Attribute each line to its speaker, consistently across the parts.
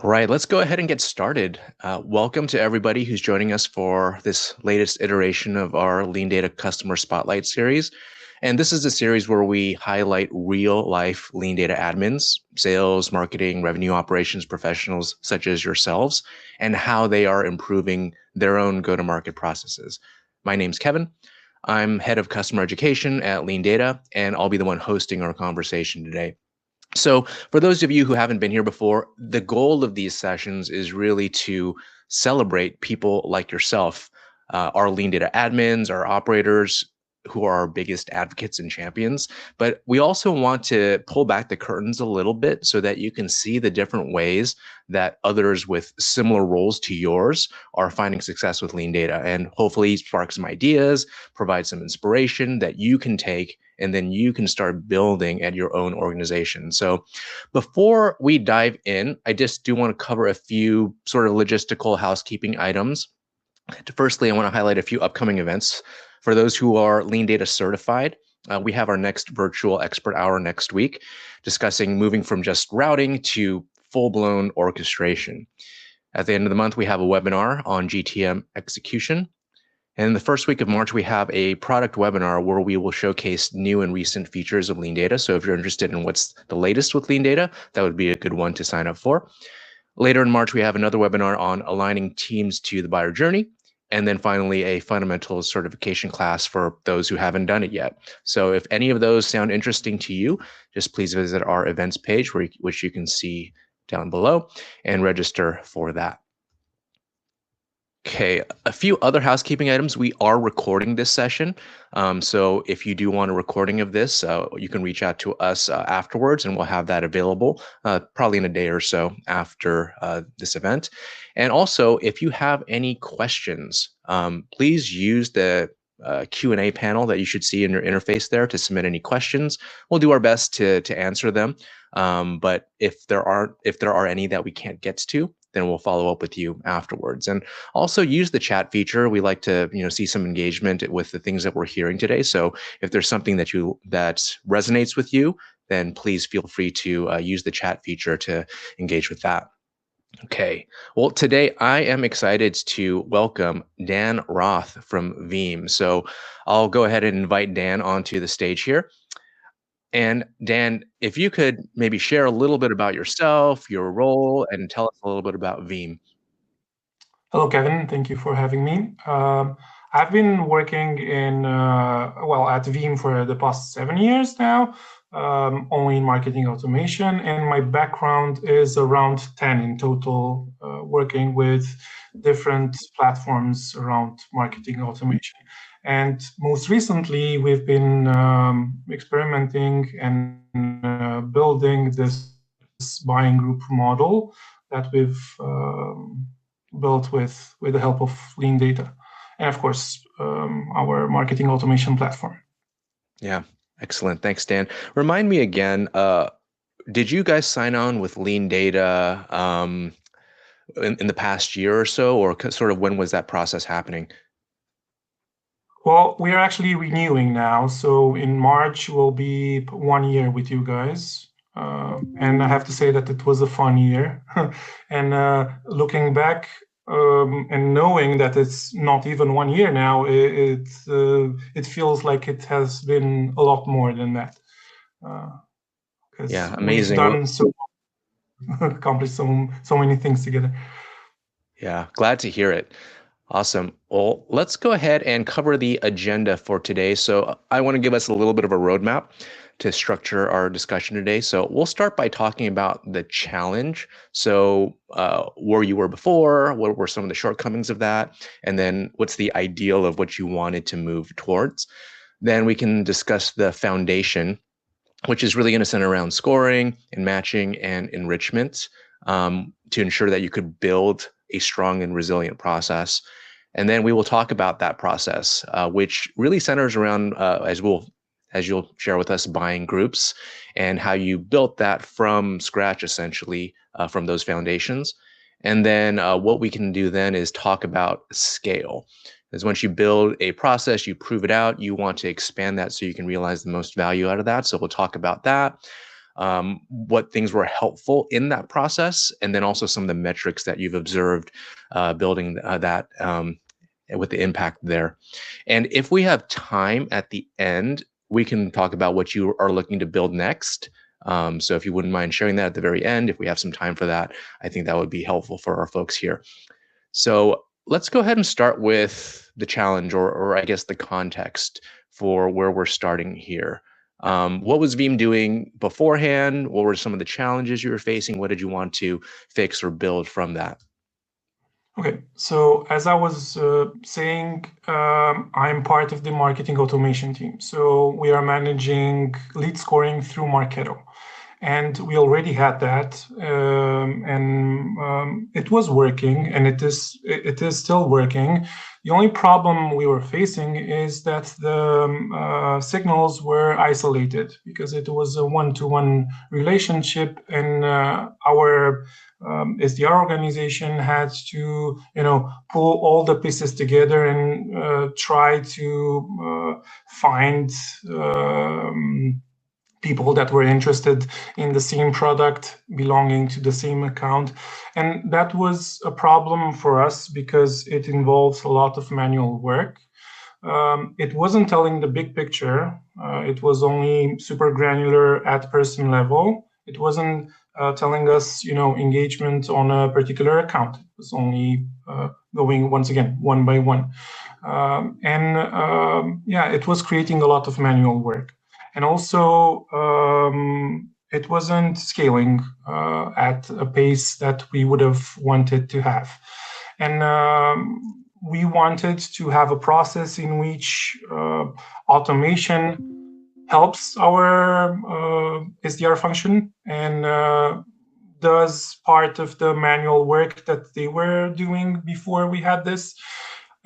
Speaker 1: All right, let's go ahead and get started. Welcome to everybody who's joining us for this latest iteration of our LeanData Customer Spotlight series. And this is a series where we highlight real-life LeanData admins, sales, marketing, revenue operations professionals such as yourselves, and how they are improving their own go-to-market processes. My name's Kevin. I'm head of customer education at LeanData, and I'll be the one hosting our conversation today. So for those of you who haven't been here before, the goal of these sessions is really to celebrate people like yourself, our LeanData admins, our operators, who are our biggest advocates and champions. But we also want to pull back the curtains a little bit so that you can see the different ways that others with similar roles to yours are finding success with LeanData, and hopefully spark some ideas, provide some inspiration that you can take and then you can start building at your own organization. So before we dive in, I just do want to cover a few sort of logistical housekeeping items. Firstly, I want to highlight a few upcoming events. For those who are LeanData certified, we have our next virtual expert hour next week, discussing moving from just routing to full-blown orchestration. At the end of the month, we have a webinar on GTM execution. And in the first week of March, we have a product webinar where we will showcase new and recent features of LeanData. So if you're interested in what's the latest with LeanData, that would be a good one to sign up for. Later in March, we have another webinar on aligning teams to the buyer journey. And then finally, a fundamentals certification class for those who haven't done it yet. So if any of those sound interesting to you, just please visit our events page, which you can see down below, and register for that. Okay, a few other housekeeping items. We are recording this session. So if you do want a recording of this, you can reach out to us afterwards and we'll have that available probably in a day or so after this event. And also, if you have any questions, please use the Q&A panel that you should see in your interface there to submit any questions. We'll do our best to answer them. But if there are any that we can't get to, then we'll follow up with you afterwards. And also use the chat feature. We like to, see some engagement with the things that we're hearing today. So if there's something that resonates with you, then please feel free to use the chat feature to engage with that. Okay, well, today I am excited to welcome Dan Roth from Veeam. So I'll go ahead and invite Dan onto the stage here. And Dan, if you could maybe share a little bit about yourself, your role, and tell us a little bit about Veeam.
Speaker 2: Hello, Kevin. Thank you for having me. I've been working at Veeam for the past 7 years now, only in marketing automation, and my background is around 10 in total, working with different platforms around marketing automation. And most recently, we've been experimenting and building this buying group model that we've built with the help of LeanData, and of course, our marketing automation platform.
Speaker 1: Yeah, excellent. Thanks, Dan. Remind me again, did you guys sign on with LeanData in the past year or so, or sort of when was that process happening?
Speaker 2: Well, we are actually renewing now. So in March, we'll be 1 year with you guys. And I have to say that it was a fun year. And looking back and knowing that it's not even 1 year now, it feels like it has been a lot more than that.
Speaker 1: Yeah, amazing.
Speaker 2: We've done accomplished so many things together.
Speaker 1: Yeah, glad to hear it. Awesome. Well, let's go ahead and cover the agenda for today. So I want to give us a little bit of a roadmap to structure our discussion today. So we'll start by talking about the challenge. So where you were before, what were some of the shortcomings of that? And then what's the ideal of what you wanted to move towards? Then we can discuss the foundation, which is really going to center around scoring and matching and enrichment to ensure that you could build a strong and resilient process. And then we will talk about that process, which really centers around, as you'll share with us, buying groups and how you built that from scratch, essentially, from those foundations. And then what we can do then is talk about scale. Because once you build a process, you prove it out, you want to expand that so you can realize the most value out of that. So we'll talk about that. what things were helpful in that process, and then also some of the metrics that you've observed building that with the impact there. And if we have time at the end, we can talk about what you are looking to build next. So if you wouldn't mind sharing that at the very end, if we have some time for that, I think that would be helpful for our folks here. So let's go ahead and start with the challenge, or I guess the context for where we're starting here. What was Veeam doing beforehand? What were some of the challenges you were facing? What did you want to fix or build from that?
Speaker 2: Okay, so as I was saying, I'm part of the marketing automation team. So we are managing lead scoring through Marketo. And we already had that, and it was working, and it is still working. The only problem we were facing is that the signals were isolated because it was a one-to-one relationship, and our SDR organization had to, pull all the pieces together and try to find people that were interested in the same product belonging to the same account. And that was a problem for us because it involves a lot of manual work. It wasn't telling the big picture. It was only super granular at person level. It wasn't telling us, engagement on a particular account. It was only going, once again, one by one. It was creating a lot of manual work. And also, it wasn't scaling at a pace that we would have wanted to have. And we wanted to have a process in which automation helps our SDR function and does part of the manual work that they were doing before we had this.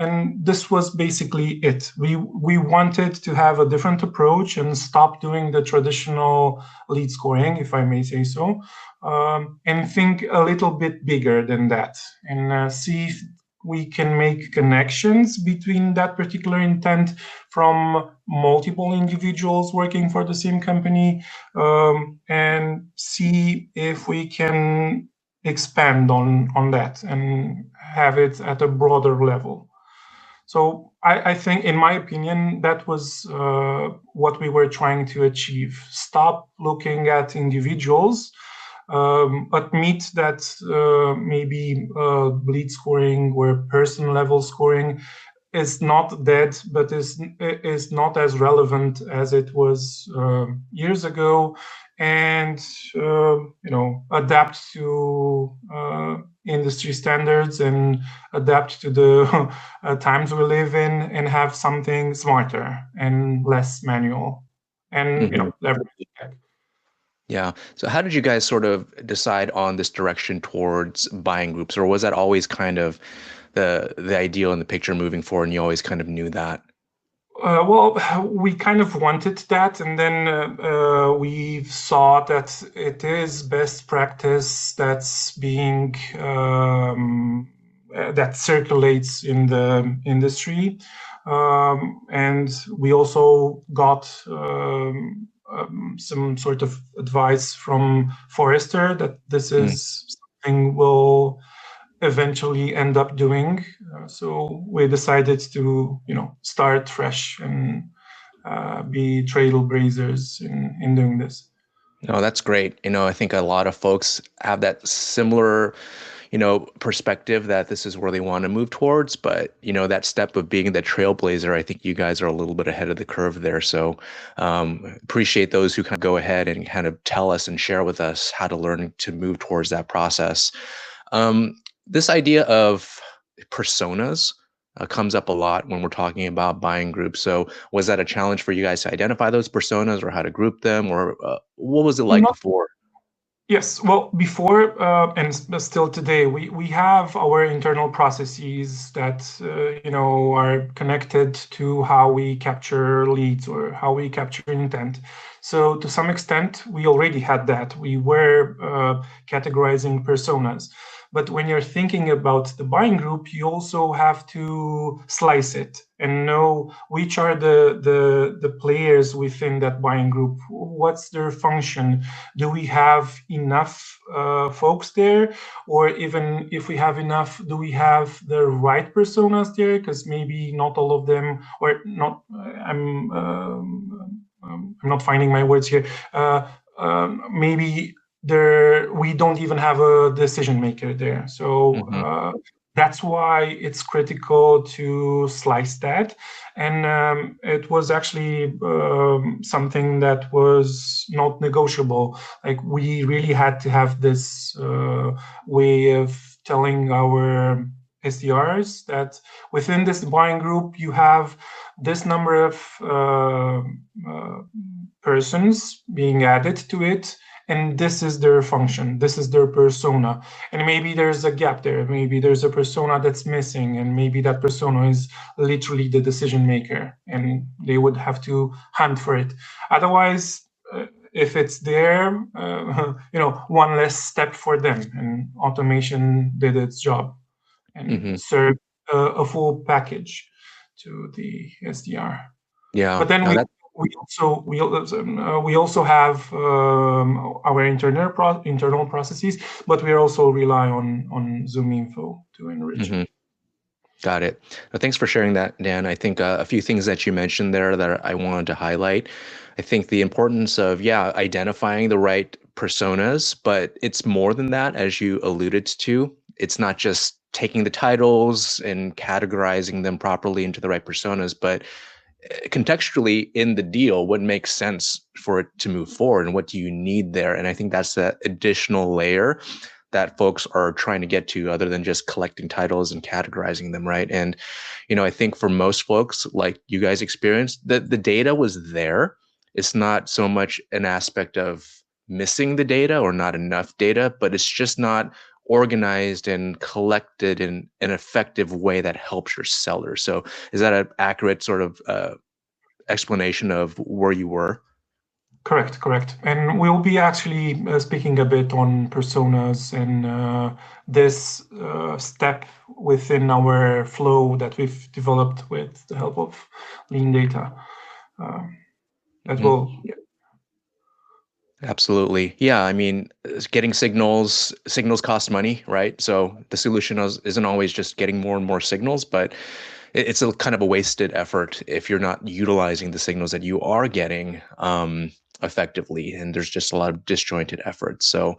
Speaker 2: And this was basically it. We wanted to have a different approach and stop doing the traditional lead scoring, if I may say so, and think a little bit bigger than that, and see if we can make connections between that particular intent from multiple individuals working for the same company, and see if we can expand on that and have it at a broader level. So I think, in my opinion, that was what we were trying to achieve. Stop looking at individuals, admit that maybe lead scoring or person level scoring is not dead, but is not as relevant as it was years ago, and adapt to industry standards and adapt to the times we live in, and have something smarter and less manual, and leverage tech.
Speaker 1: Yeah. So how did you guys sort of decide on this direction towards buying groups, or was that always kind of the ideal in the picture moving forward, and you always kind of knew that?
Speaker 2: Well, we kind of wanted that, and then we saw that it is best practice that's being that circulates in the industry, and we also got some sort of advice from Forrester that this is something we'll eventually end up doing. So we decided to, start fresh and be trailblazers in doing this.
Speaker 1: No, that's great. I think a lot of folks have that similar, perspective that this is where they want to move towards. But, that step of being the trailblazer, I think you guys are a little bit ahead of the curve there. So appreciate those who kind of go ahead and kind of tell us and share with us how to learn to move towards that process. This idea of personas comes up a lot when we're talking about buying groups. So was that a challenge for you guys to identify those personas, or how to group them, or what was it like before?
Speaker 2: Yes, well, before and still today, we have our internal processes that are connected to how we capture leads or how we capture intent. So to some extent, we already had that. We were categorizing personas. But when you're thinking about the buying group, you also have to slice it and know which are the players within that buying group. What's their function? Do we have enough folks there? Or even if we have enough, do we have the right personas there? Because maybe not all of them, or not, I'm not finding my words here. Maybe we don't even have a decision maker there. So that's why it's critical to slice that. And it was actually something that was not negotiable. Like, we really had to have this way of telling our SDRs that within this buying group, you have this number of persons being added to it, and this is their function, this is their persona. And maybe there's a gap there, maybe there's a persona that's missing, and maybe that persona is literally the decision maker, and they would have to hunt for it. Otherwise, if it's there, one less step for them, and automation did its job and served a full package to the SDR.
Speaker 1: Yeah.
Speaker 2: But then we also have our internal processes, but we also rely on ZoomInfo to enrich it.
Speaker 1: Got it. Well, thanks for sharing that, Dan. I think a few things that you mentioned there that I wanted to highlight. I think the importance of, identifying the right personas, but it's more than that, as you alluded to. It's not just taking the titles and categorizing them properly into the right personas, but contextually in the deal, what makes sense for it to move forward and what do you need there? And I think that's that additional layer that folks are trying to get to, other than just collecting titles and categorizing them, right? And, I think for most folks, like you guys experienced, the data was there. It's not so much an aspect of missing the data or not enough data, but it's just not organized and collected in an effective way that helps your seller. So is that an accurate sort of explanation of where you were?
Speaker 2: Correct. And we'll be actually speaking a bit on personas and this step within our flow that we've developed with the help of LeanData. As well. Yeah.
Speaker 1: Absolutely. Yeah. I mean, getting signals cost money, right? So the solution isn't always just getting more and more signals, but it's a kind of a wasted effort if you're not utilizing the signals that you are getting effectively, and there's just a lot of disjointed efforts. So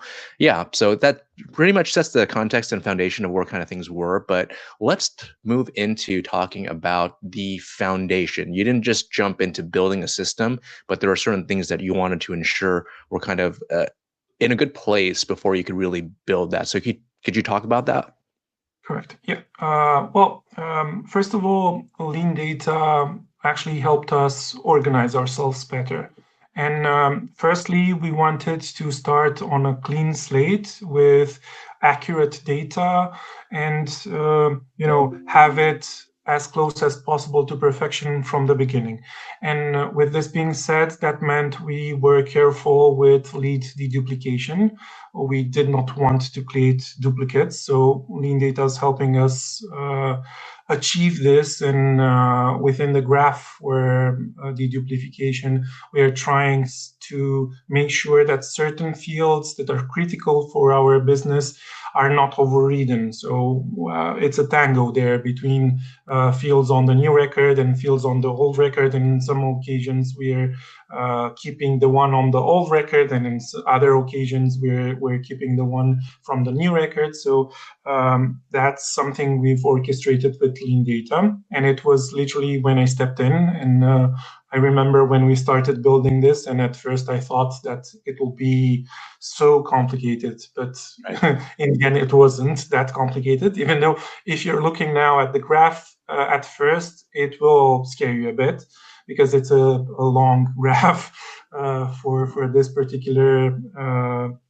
Speaker 1: so that pretty much sets the context and foundation of where kind of things were. But let's move into talking about the foundation. You didn't just jump into building a system, but there are certain things that you wanted to ensure were kind of in a good place before you could really build that. So could you talk about that?
Speaker 2: Correct. Yeah. First of all, LeanData actually helped us organize ourselves better. And firstly, we wanted to start on a clean slate with accurate data and have it as close as possible to perfection from the beginning. And with this being said, that meant we were careful with lead deduplication. We did not want to create duplicates, so LeanData is helping us achieve this. And within the graph where deduplication, we are trying to make sure that certain fields that are critical for our business are not overridden. So it's a tango there between fields on the new record and fields on the old record. And in some occasions, we're keeping the one on the old record, and in other occasions, we're keeping the one from the new record. So that's something we've orchestrated with LeanData. And it was literally when I stepped in, and I remember when we started building this, and at first I thought that it will be so complicated, but in the end it wasn't that complicated, even though if you're looking now at the graph, at first it will scare you a bit because it's a long graph for this particular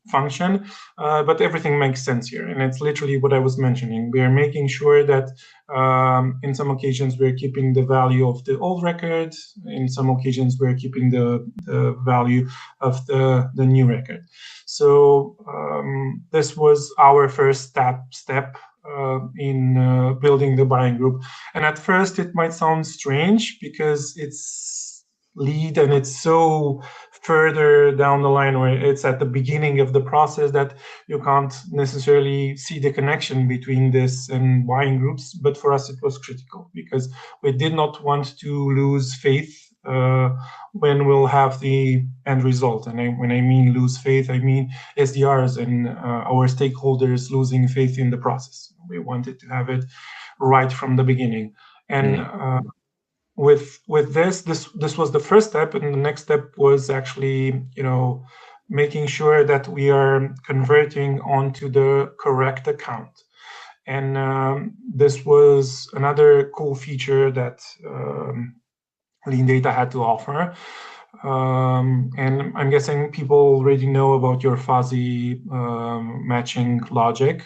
Speaker 2: function, but everything makes sense here. And it's literally what I was mentioning. We are making sure that in some occasions we're keeping the value of the old record. In some occasions we're keeping the value of the new record. So this was our first step in building the buying group. And at first it might sound strange because it's lead and it's so further down the line, where it's at the beginning of the process, that you can't necessarily see the connection between this and buying groups. But for us, it was critical because we did not want to lose faith when we'll have the end result. And when I mean lose faith, I mean SDRs and our stakeholders losing faith in the process. We wanted to have it right from the beginning. And with this was the first step, and the next step was actually, making sure that we are converting onto the correct account. And this was another cool feature that LeanData had to offer. And I'm guessing people already know about your fuzzy matching logic.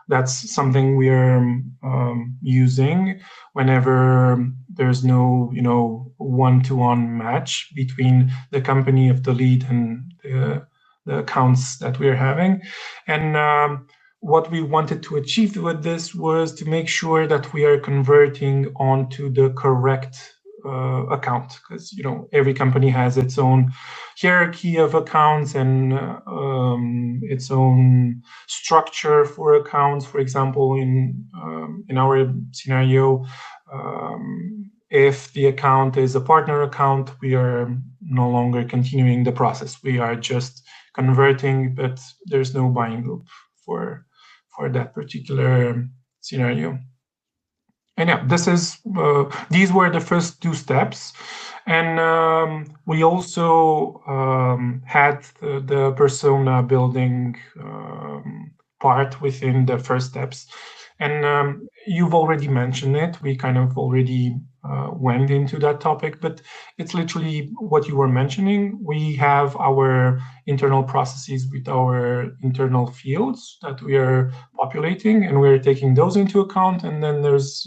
Speaker 2: That's something we are using whenever there's no, one-to-one match between the company of the lead and the accounts that we're having. And what we wanted to achieve with this was to make sure that we are converting onto the correct account, because every company has its own hierarchy of accounts and its own structure for accounts. For example, in our scenario, if the account is a partner account, we are no longer continuing the process. We are just converting, but there's no buying group for that particular scenario. And yeah, these were the first two steps. And we also had the persona building part within the first steps. And you've already mentioned it. We kind of already went into that topic, but it's literally what you were mentioning. We have our internal processes with our internal fields that we are populating, and we're taking those into account. And then there's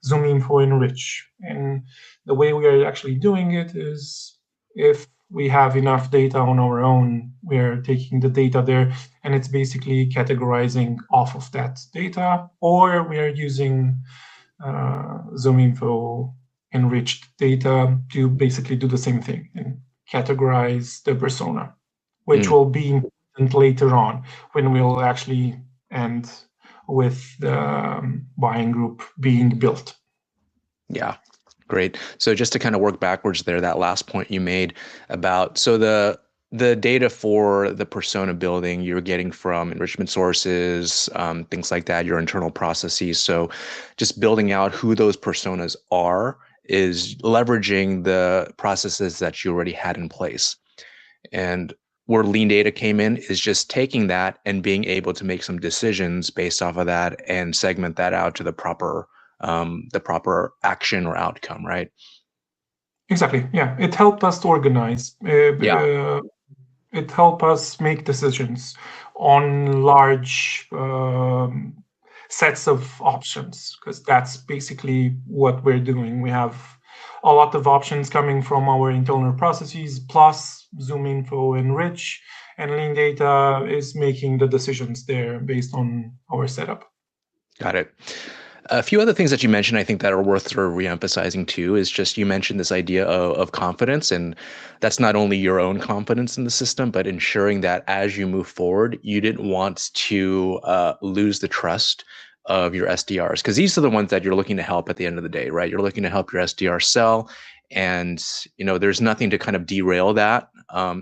Speaker 2: ZoomInfo enrich. And the way we are actually doing it is, if we have enough data on our own, we're taking the data there, and it's basically categorizing off of that data, or we are using ZoomInfo enriched data to basically do the same thing and categorize the persona, which will be important later on when we'll actually end with the buying group being built.
Speaker 1: Yeah. Great. So just to kind of work backwards there, that last point you made about, so the data for the persona building you're getting from enrichment sources, things like that, your internal processes. So just building out who those personas are is leveraging the processes that you already had in place. And where LeanData came in is just taking that and being able to make some decisions based off of that and segment that out to the proper action or outcome, right?
Speaker 2: Exactly. Yeah, it helped us to organize. It helped us make decisions on large sets of options, because that's basically what we're doing. We have a lot of options coming from our internal processes, plus ZoomInfo enrich, and LeanData is making the decisions there based on our setup.
Speaker 1: Got it. A few other things that you mentioned, I think, that are worth sort of reemphasizing too, is just, you mentioned this idea of confidence, and that's not only your own confidence in the system, but ensuring that as you move forward, you didn't want to lose the trust of your SDRs, because these are the ones that you're looking to help at the end of the day, right? You're looking to help your SDR sell, and there's nothing to kind of derail that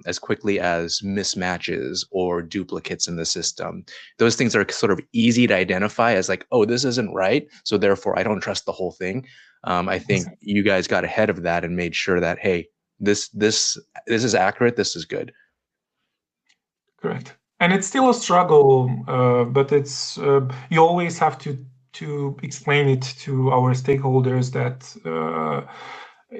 Speaker 1: as quickly as mismatches or duplicates in the system. Those things are sort of easy to identify as like, oh, this isn't right, so therefore I don't trust the whole thing. I think you guys got ahead of that and made sure that, hey, this is accurate, this is good.
Speaker 2: Correct. And it's still a struggle, but it's you always have to explain it to our stakeholders that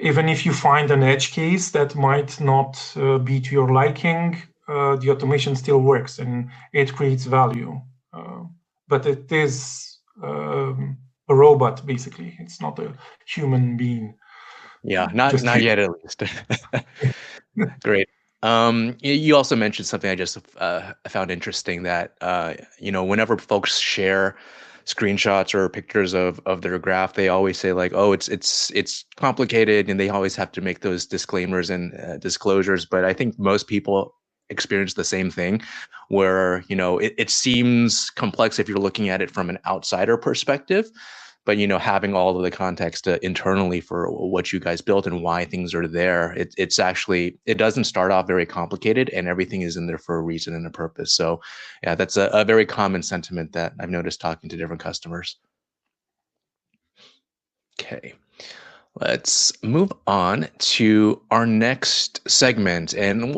Speaker 2: even if you find an edge case that might not be to your liking, the automation still works and it creates value. But it is a robot, basically. It's not a human being.
Speaker 1: Yeah, not yet at least. Great. You also mentioned something I just found interesting that whenever folks share screenshots or pictures of their graph, they always say like, "Oh, it's complicated," and they always have to make those disclaimers and disclosures. But I think most people experience the same thing, where it seems complex if you're looking at it from an outsider perspective, but having all of the context internally for what you guys built and why things are there, it's actually, it doesn't start off very complicated, and everything is in there for a reason and a purpose. So yeah, that's a very common sentiment that I've noticed talking to different customers. Okay, let's move on to our next segment, and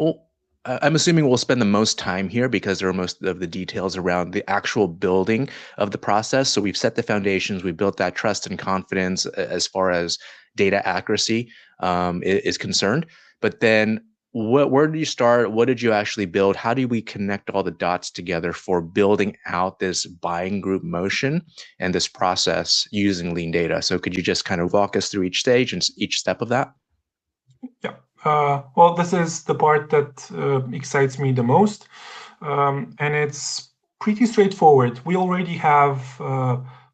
Speaker 1: I'm assuming we'll spend the most time here because there are most of the details around the actual building of the process. So we've set the foundations, we built that trust and confidence as far as data accuracy is concerned. But then where did you start? What did you actually build? How do we connect all the dots together for building out this buying group motion and this process using LeanData? So could you just kind of walk us through each stage and each step of that?
Speaker 2: Yeah. Well, this is the part that excites me the most. And it's pretty straightforward. We already have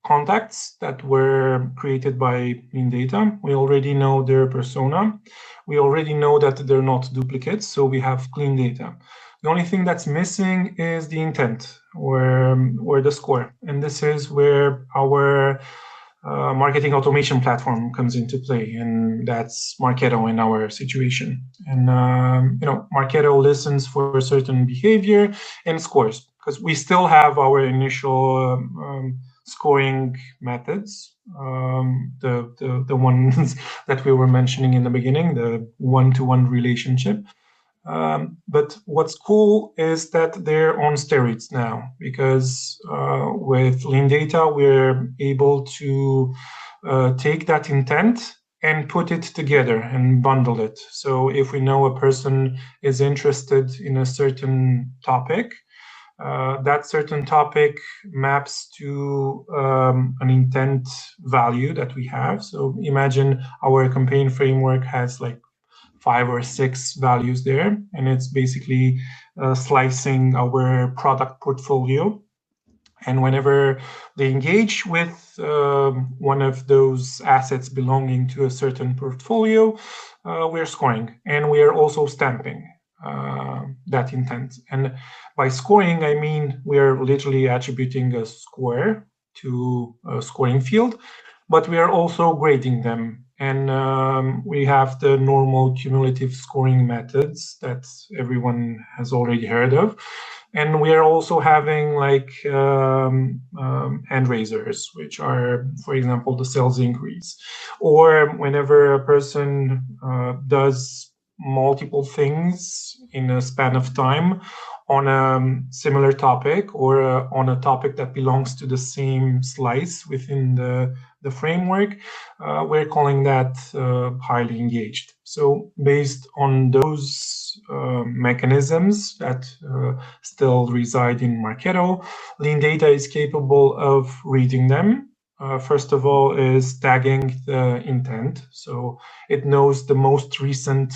Speaker 2: contacts that were created by LeanData. We already know their persona. We already know that they're not duplicates, so we have clean data. The only thing that's missing is the intent or the score. And this is where our marketing automation platform comes into play, and that's Marketo in our situation. And Marketo listens for a certain behavior and scores, because we still have our initial scoring methods, the ones that we were mentioning in the beginning, the one-to-one relationship. But what's cool is that they're on steroids now, because with LeanData, we're able to take that intent and put it together and bundle it. So if we know a person is interested in a certain topic, that certain topic maps to an intent value that we have. So imagine our campaign framework has like 5 or 6 values there, and it's basically slicing our product portfolio. And whenever they engage with one of those assets belonging to a certain portfolio, we're scoring, and we are also stamping that intent. And by scoring, I mean we are literally attributing a square to a scoring field, but we are also grading them. And we have the normal cumulative scoring methods that everyone has already heard of. And we are also having like hand raisers, which are, for example, the sales increase. Or whenever a person does multiple things in a span of time on a similar topic, or on a topic that belongs to the same slice within the framework, we're calling that highly engaged. So based on those mechanisms that still reside in Marketo, LeanData is capable of reading them. First of all is tagging the intent. So it knows the most recent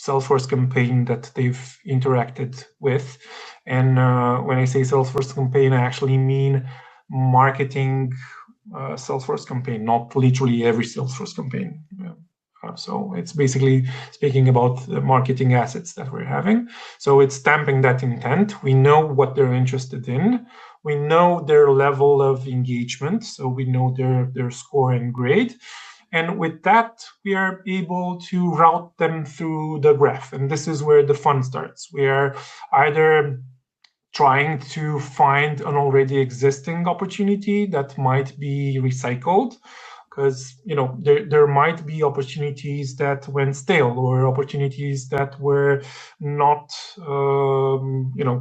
Speaker 2: Salesforce campaign that they've interacted with. And when I say Salesforce campaign, I actually mean marketing Salesforce campaign, not literally every Salesforce campaign. So it's basically speaking about the marketing assets that we're having. So it's stamping that intent. We know what they're interested in. We know their level of engagement. So we know their score and grade. And with that, we are able to route them through the graph. And this is where the fun starts. We are either trying to find an already existing opportunity that might be recycled, because there might be opportunities that went stale, or opportunities that were not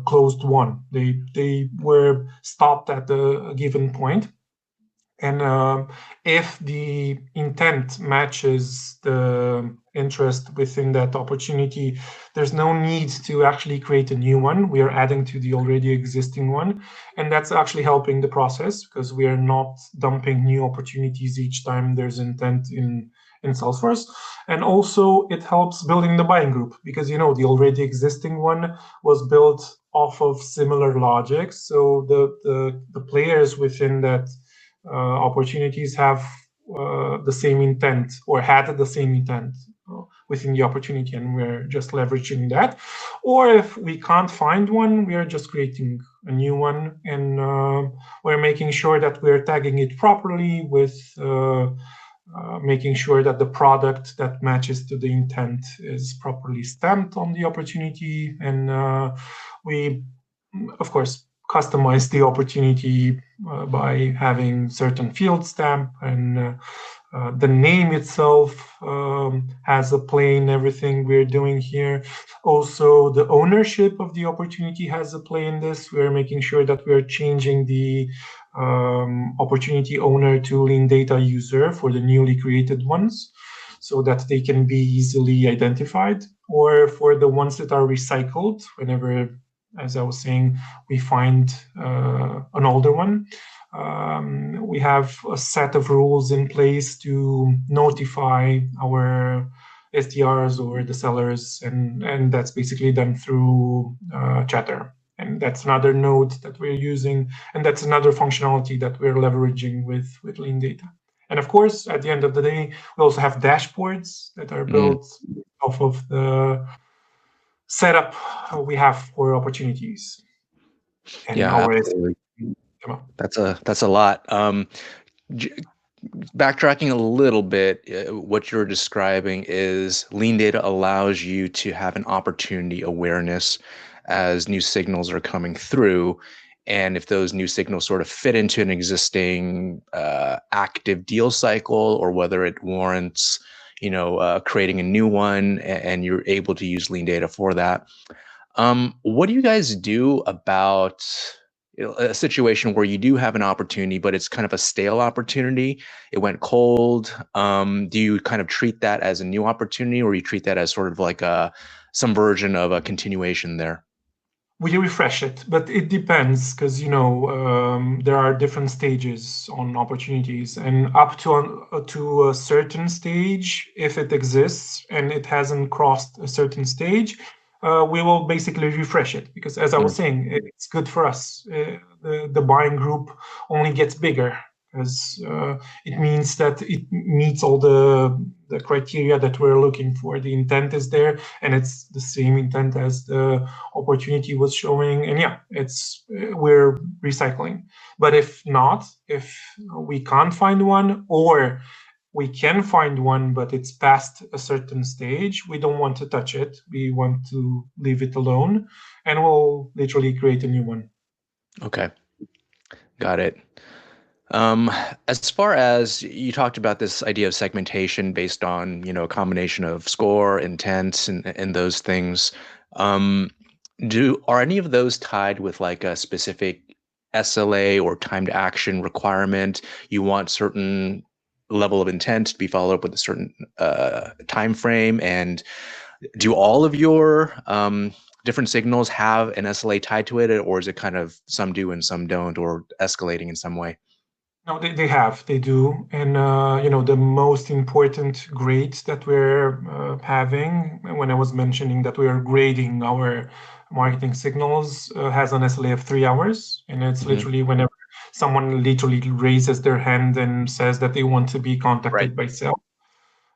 Speaker 2: closed won. They were stopped at a given point. And if the intent matches the interest within that opportunity, there's no need to actually create a new one. We are adding to the already existing one. And that's actually helping the process because we are not dumping new opportunities each time there's intent in Salesforce. And also it helps building the buying group because, you know, the already existing one was built off of similar logic. So the players within that opportunities have the same intent or had the same intent within the opportunity, and we're just leveraging that. Or if we can't find one, we are just creating a new one, and we're making sure that we're tagging it properly with making sure that the product that matches to the intent is properly stamped on the opportunity. And we, of course, customize the opportunity by having certain field stamp, and the name itself has a play in everything we're doing here. Also, the ownership of the opportunity has a play in this. We're making sure that we're changing the opportunity owner to LeanData user for the newly created ones, so that they can be easily identified, or for the ones that are recycled whenever, as I was saying, we find an older one. We have a set of rules in place to notify our SDRs or the sellers, and that's basically done through Chatter. And that's another node that we're using, and that's another functionality that we're leveraging with LeanData. And of course, at the end of the day, we also have dashboards that are built off of the setup we have for opportunities. And
Speaker 1: Yeah, absolutely. That's a lot. Backtracking a little bit, what you're describing is LeanData allows you to have an opportunity awareness as new signals are coming through. And if those new signals sort of fit into an existing active deal cycle, or whether it warrants, creating a new one, and you're able to use LeanData for that. What do you guys do about a situation where you do have an opportunity, but it's kind of a stale opportunity? It went cold. Do you kind of treat that as a new opportunity, or you treat that as sort of like some version of a continuation there?
Speaker 2: We refresh it, but it depends because, there are different stages on opportunities, and up to a certain stage, if it exists and it hasn't crossed a certain stage, we will basically refresh it, because as I was saying, it's good for us. The buying group only gets bigger because it means that it meets all the criteria that we're looking for. The intent is there, and it's the same intent as the opportunity was showing. And yeah, we're recycling. But if not, if we can't find one, or we can find one, but it's past a certain stage, we don't want to touch it. We want to leave it alone, and we'll literally create a new one.
Speaker 1: Okay, got it. As far as you talked about this idea of segmentation based on, a combination of score, intent, and those things, are any of those tied with like a specific SLA or time to action requirement? You want certain level of intent to be followed up with a certain time frame, and do all of your different signals have an SLA tied to it, or is it kind of some do and some don't, or escalating in some way?
Speaker 2: No, they do. And, the most important grade that we're having, when I was mentioning that we are grading our marketing signals, has an SLA of 3 hours. And it's literally whenever someone literally raises their hand and says that they want to be contacted by sales.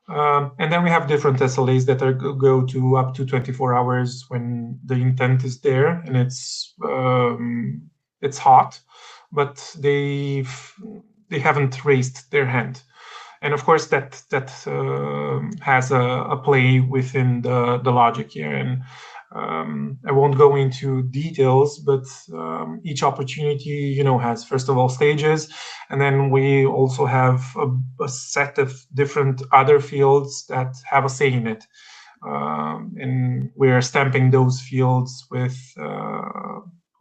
Speaker 2: And then we have different SLAs that go to up to 24 hours when the intent is there and it's hot, but they haven't raised their hand. And of course, that has a play within the logic here. And I won't go into details, but each opportunity, has, first of all, stages, and then we also have a set of different other fields that have a say in it. And we're stamping those fields with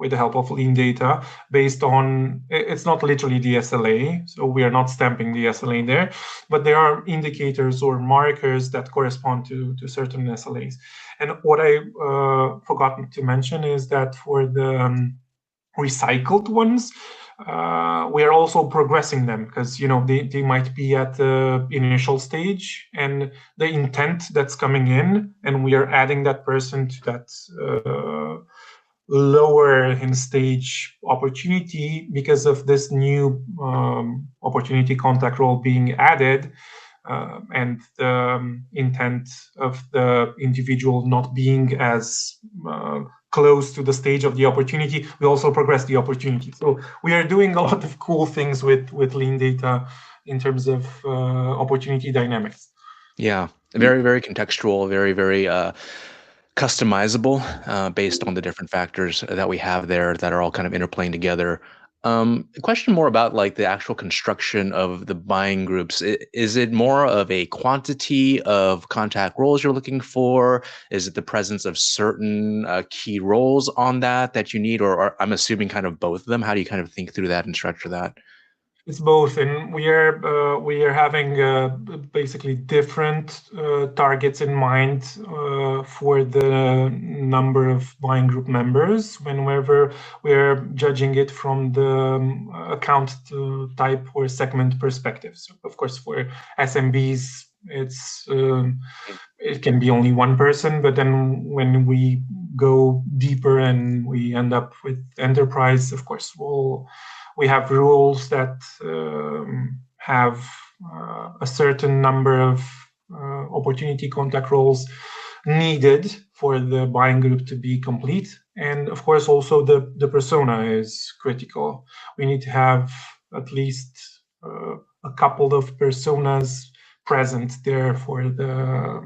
Speaker 2: with the help of LeanData based on, it's not literally the SLA, so we are not stamping the SLA there, but there are indicators or markers that correspond to certain SLAs. And what I forgot to mention is that for the recycled ones, we are also progressing them because they might be at the initial stage and the intent that's coming in, and we are adding that person to that lower in stage opportunity because of this new opportunity contact role being added, and the intent of the individual not being as close to the stage of the opportunity. We also progress the opportunity. So we are doing a lot of cool things with LeanData in terms of opportunity dynamics.
Speaker 1: Yeah, very, very contextual, very, very customizable based on the different factors that we have there that are all kind of interplaying together. A question more about like the actual construction of the buying groups. Is it more of a quantity of contact roles you're looking for? Is it the presence of certain key roles on that you need, or I'm assuming kind of both of them? How do you kind of think through that and structure that?
Speaker 2: It's both, and we are having basically different targets in mind for the number of buying group members. Whenever we are judging it from the account type or segment perspective. So, of course, for SMBs, it can be only one person, but then when we go deeper and we end up with enterprise, of course, we have rules that have a certain number of opportunity contact roles needed for the buying group to be complete. And of course, also the persona is critical. We need to have at least a couple of personas present there for the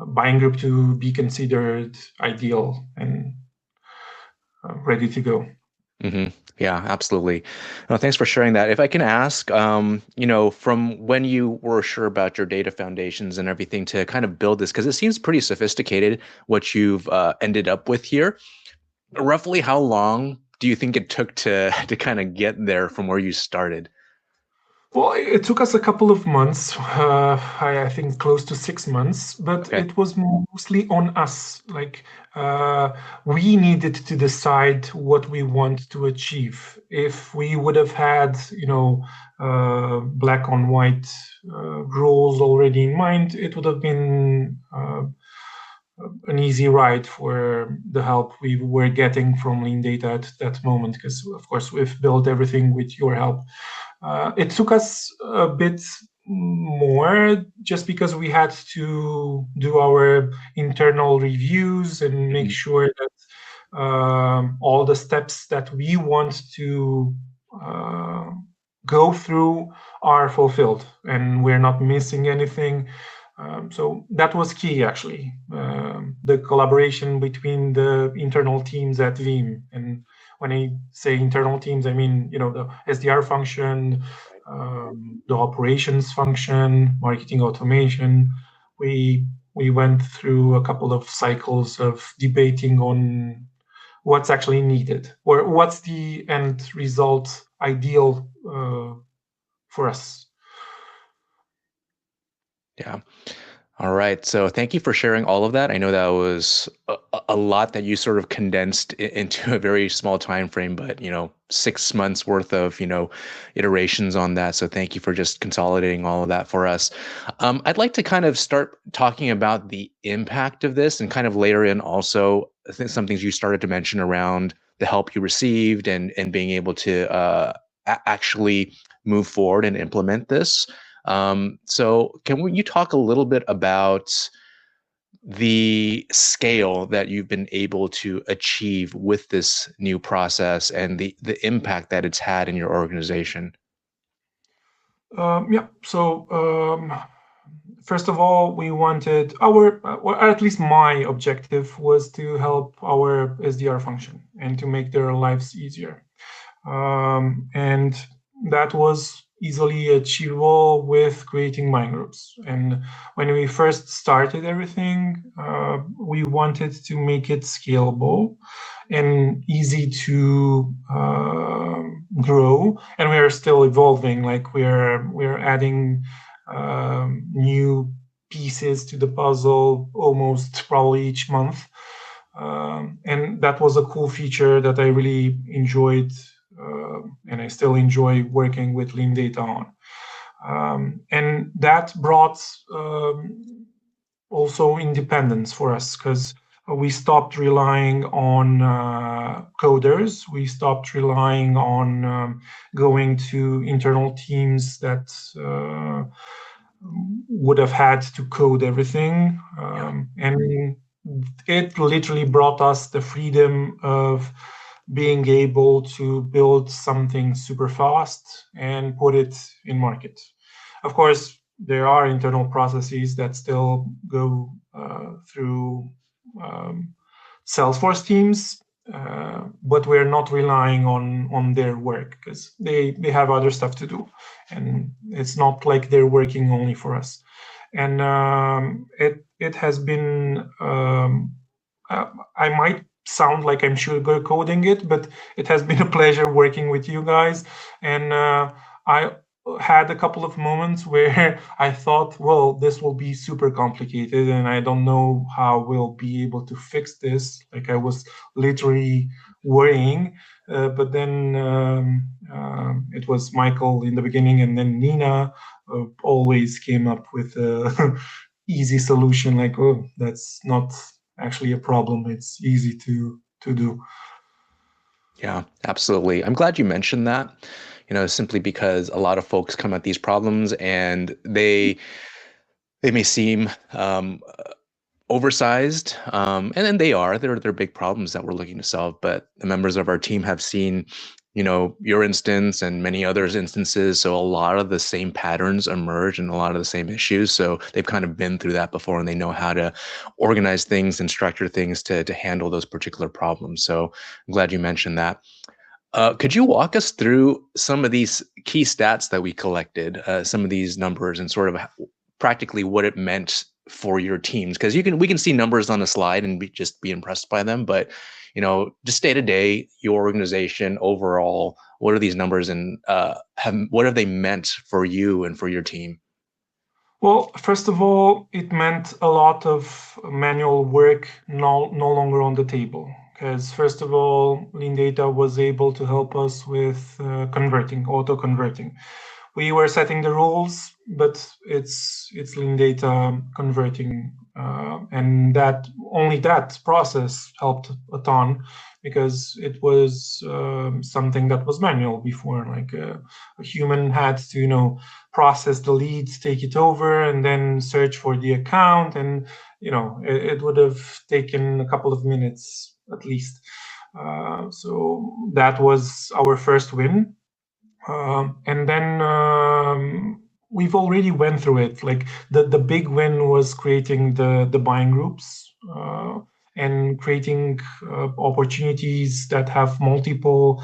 Speaker 2: buying group to be considered ideal and ready to go.
Speaker 1: Mm-hmm. Yeah, absolutely. No, thanks for sharing that. If I can ask, from when you were sure about your data foundations and everything to kind of build this, because it seems pretty sophisticated what you've ended up with here. Roughly how long do you think it took to kind of get there from where you started?
Speaker 2: Well, it took us a couple of months, I think close to 6 months, but
Speaker 1: Okay.
Speaker 2: it was mostly on us. Like, we needed to decide what we want to achieve. If we would have had, black on white rules already in mind, it would have been an easy ride for the help we were getting from LeanData at that moment, because of course we've built everything with your help. It took us a bit more just because we had to do our internal reviews and make sure that all the steps that we want to go through are fulfilled and we're not missing anything. So that was key, actually, the collaboration between the internal teams at Veeam. And when I say internal teams, I mean, the SDR function, the operations function, marketing automation. We went through a couple of cycles of debating on what's actually needed or what's the end result ideal for us.
Speaker 1: Yeah. All right. So thank you for sharing all of that. I know that was a lot that you sort of condensed into a very small time frame, but 6 months worth of iterations on that. So thank you for just consolidating all of that for us. I'd like to kind of start talking about the impact of this and kind of layer in also I think some things you started to mention around the help you received and being able to actually move forward and implement this. So you talk a little bit about the scale that you've been able to achieve with this new process and the impact that it's had in your organization?
Speaker 2: Yeah. So first of all, we wanted or at least my objective was to help our SDR function and to make their lives easier. And that was easily achievable with creating buying groups. And when we first started everything, we wanted to make it scalable and easy to grow. And we are still evolving. Like we're adding new pieces to the puzzle almost probably each month. And that was a cool feature that I really enjoyed, and I still enjoy working with LeanData on. And that brought also independence for us, because we stopped relying on coders. We stopped relying on going to internal teams that would have had to code everything. And it literally brought us the freedom of being able to build something super fast and put it in market. Of course, there are internal processes that still go through Salesforce teams, but we're not relying on their work, because they have other stuff to do, and it's not like they're working only for us. And it has been, I might sound like I'm sugarcoating it, but it has been a pleasure working with you guys. And I had a couple of moments where I thought, well, this will be super complicated and I don't know how we'll be able to fix this. Like, I was literally worrying. But then it was Michael in the beginning, and then Nina always came up with a easy solution, like, oh, that's not actually a problem. It's easy to do.
Speaker 1: Yeah, absolutely. I'm glad you mentioned that, simply because a lot of folks come at these problems and they may seem oversized, and then they're big problems that we're looking to solve. But the members of our team have seen, your instance and many others' instances. So a lot of the same patterns emerge and a lot of the same issues. So they've kind of been through that before, and they know how to organize things and structure things to handle those particular problems. So I'm glad you mentioned that. Could you walk us through some of these key stats that we collected, some of these numbers, and sort of practically what it meant for your teams? Because we can see numbers on a slide and just be impressed by them, but just day to day, your organization overall, what are these numbers, and what have they meant for you and for your team?
Speaker 2: Well, first of all, it meant a lot of manual work no longer on the table. Because first of all, LeanData was able to help us with auto converting. We were setting the rules, but it's LeanData converting, and that process helped a ton, because it was something that was manual before. Like a human had to process the leads, take it over, and then search for the account, and it would have taken a couple of minutes at least. So that was our first win. And then we've already went through it. Like the big win was creating the buying groups and creating opportunities that have multiple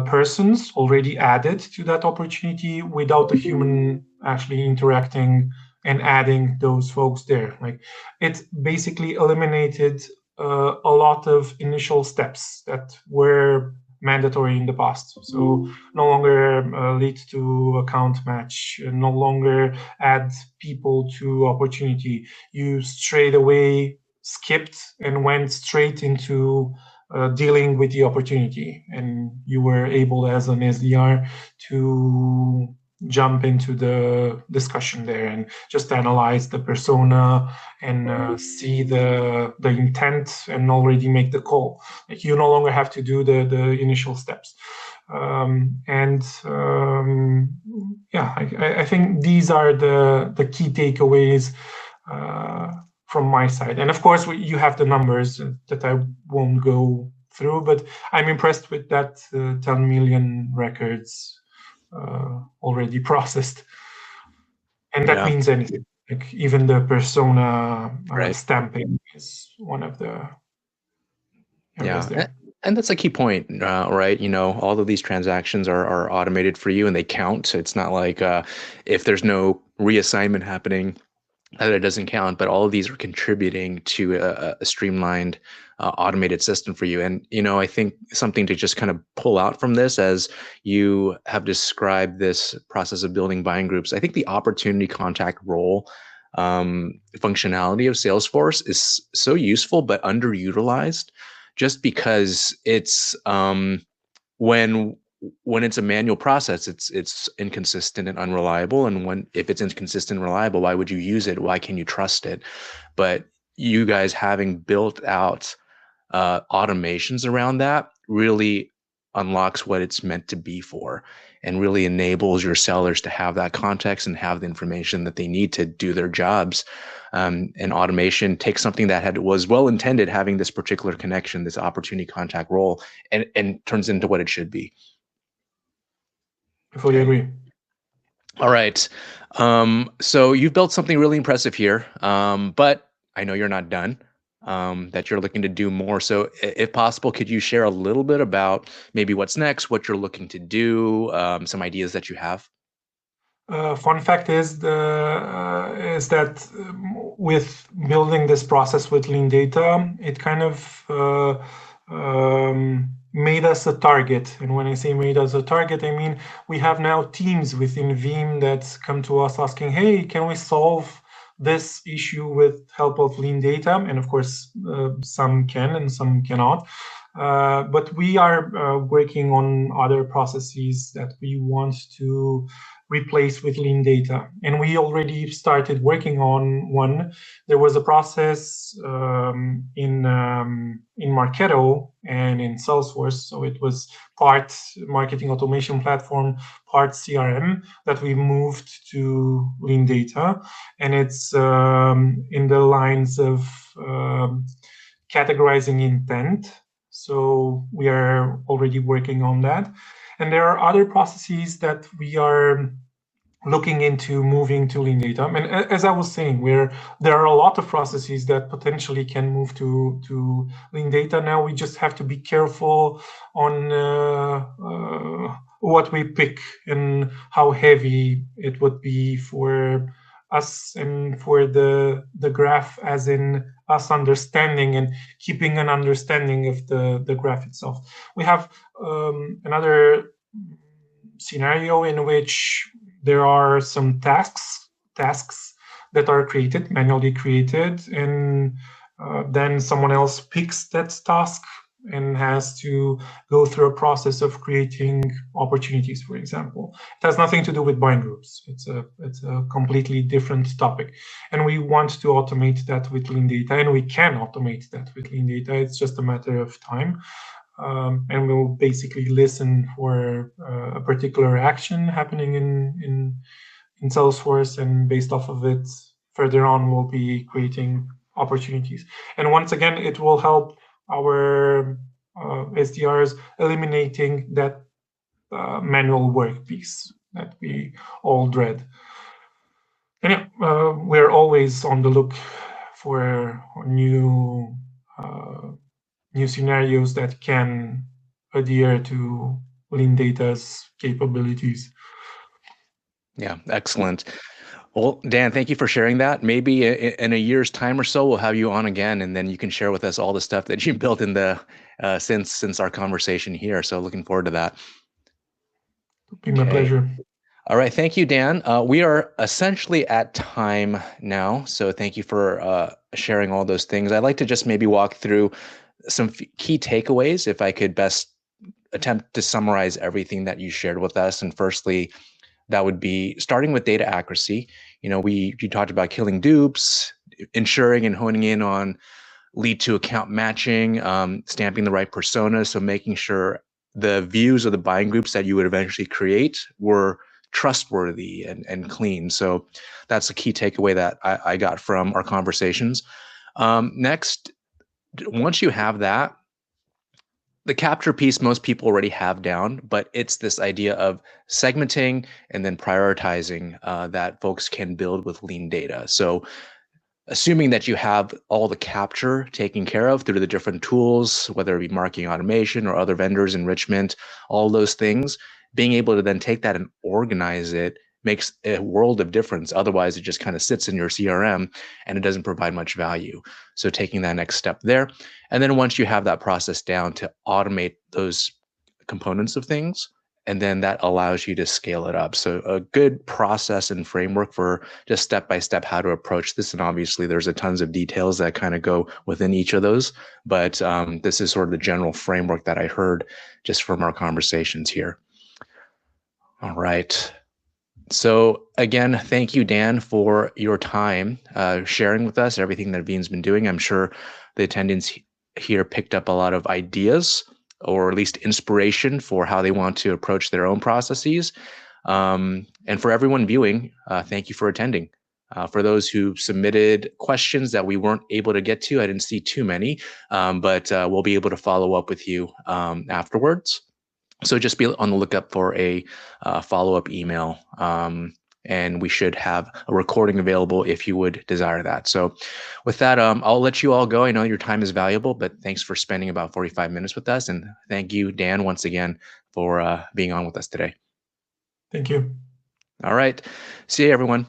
Speaker 2: persons already added to that opportunity without a human actually interacting and adding those folks there. Like, it basically eliminated a lot of initial steps that were mandatory in the past. So no longer lead to account match, no longer add people to opportunity. You straight away skipped and went straight into dealing with the opportunity, and you were able as an SDR to jump into the discussion there and just analyze the persona and see the intent and already make the call. Like, you no longer have to do the initial steps. Yeah, I think these are the key takeaways from my side. And of course, you have the numbers that I won't go through, but I'm impressed with that 10 million records already processed. And that means anything. Like, even the persona stamping is one of the areas there.
Speaker 1: And that's a key point, right? All of these transactions are automated for you and they count. It's not like if there's no reassignment happening, that it doesn't count, but all of these are contributing to a streamlined, automated system for you. And, I think something to just kind of pull out from this, as you have described this process of building buying groups, I think the opportunity contact role functionality of Salesforce is so useful, but underutilized, just because it's when it's a manual process, it's inconsistent and unreliable. And if it's inconsistent and reliable, why would you use it? Why can you trust it? But you guys having built out automations around that really unlocks what it's meant to be for, and really enables your sellers to have that context and have the information that they need to do their jobs. And automation takes something that was well intended, having this particular connection, this opportunity contact role, and turns into what it should be.
Speaker 2: I fully agree.
Speaker 1: All right. So you've built something really impressive here, but I know you're not done, that you're looking to do more. So if possible, could you share a little bit about maybe what's next, what you're looking to do, some ideas that you have?
Speaker 2: Fun fact is that with building this process with LeanData, it kind of made us a target. And when I say made us a target, I mean we have now teams within Veeam that come to us asking, hey, can we solve this issue with help of LeanData? And of course, some can and some cannot. But we are working on other processes that we want to replace with LeanData. And we already started working on one. There was a process in Marketo and in Salesforce. So it was part marketing automation platform, part CRM, that we moved to LeanData. And it's in the lines of categorizing intent. So we are already working on that. And there are other processes that we are looking into moving to LeanData. And as I was saying, there are a lot of processes that potentially can move to LeanData. Now we just have to be careful on what we pick and how heavy it would be for us and for the graph, as in us understanding and keeping an understanding of the graph itself. We have another scenario in which there are some tasks that are created, manually created, and then someone else picks that task and has to go through a process of creating opportunities, for example. It has nothing to do with buying groups. It's a completely different topic. And we want to automate that with LeanData, and we can automate that with LeanData. It's just a matter of time. And we'll basically listen for a particular action happening in Salesforce, and based off of it, further on, we'll be creating opportunities. And once again, it will help our SDRs eliminating that manual work piece that we all dread. And yeah, we're always on the look for new scenarios that can adhere to LeanData's capabilities.
Speaker 1: Yeah, excellent. Well, Dan, thank you for sharing that. Maybe in a year's time or so, we'll have you on again, and then you can share with us all the stuff that you built in the since our conversation here. So looking forward to that.
Speaker 2: It'll be my pleasure.
Speaker 1: All right, thank you, Dan. We are essentially at time now, so thank you for sharing all those things. I'd like to just maybe walk through some key takeaways, if I could best attempt to summarize everything that you shared with us. And firstly, that would be starting with data accuracy. You talked about killing dupes, ensuring and honing in on lead to account matching, stamping the right persona. So making sure the views of the buying groups that you would eventually create were trustworthy and clean. So that's a key takeaway that I got from our conversations. Next, once you have that, the capture piece most people already have down, but it's this idea of segmenting and then prioritizing that folks can build with LeanData. So assuming that you have all the capture taken care of through the different tools, whether it be marketing automation or other vendors, enrichment, all those things, being able to then take that and organize it makes a world of difference. Otherwise, it just kind of sits in your CRM and it doesn't provide much value. So taking that next step there. And then once you have that process down, to automate those components of things, and then that allows you to scale it up. So a good process and framework for just step by step how to approach this. And obviously there's a tons of details that kind of go within each of those, but this is sort of the general framework that I heard just from our conversations here. All right. So again, thank you, Dan, for your time sharing with us everything that Veeam's been doing. I'm sure the attendants here picked up a lot of ideas, or at least inspiration for how they want to approach their own processes. And for everyone viewing, thank you for attending. For those who submitted questions that we weren't able to get to, I didn't see too many, but we'll be able to follow up with you afterwards. So just be on the lookout for a follow-up email, and we should have a recording available if you would desire that. So with that, I'll let you all go. I know your time is valuable, but thanks for spending about 45 minutes with us. And thank you, Dan, once again, for being on with us today.
Speaker 2: Thank you.
Speaker 1: All right. See you, everyone.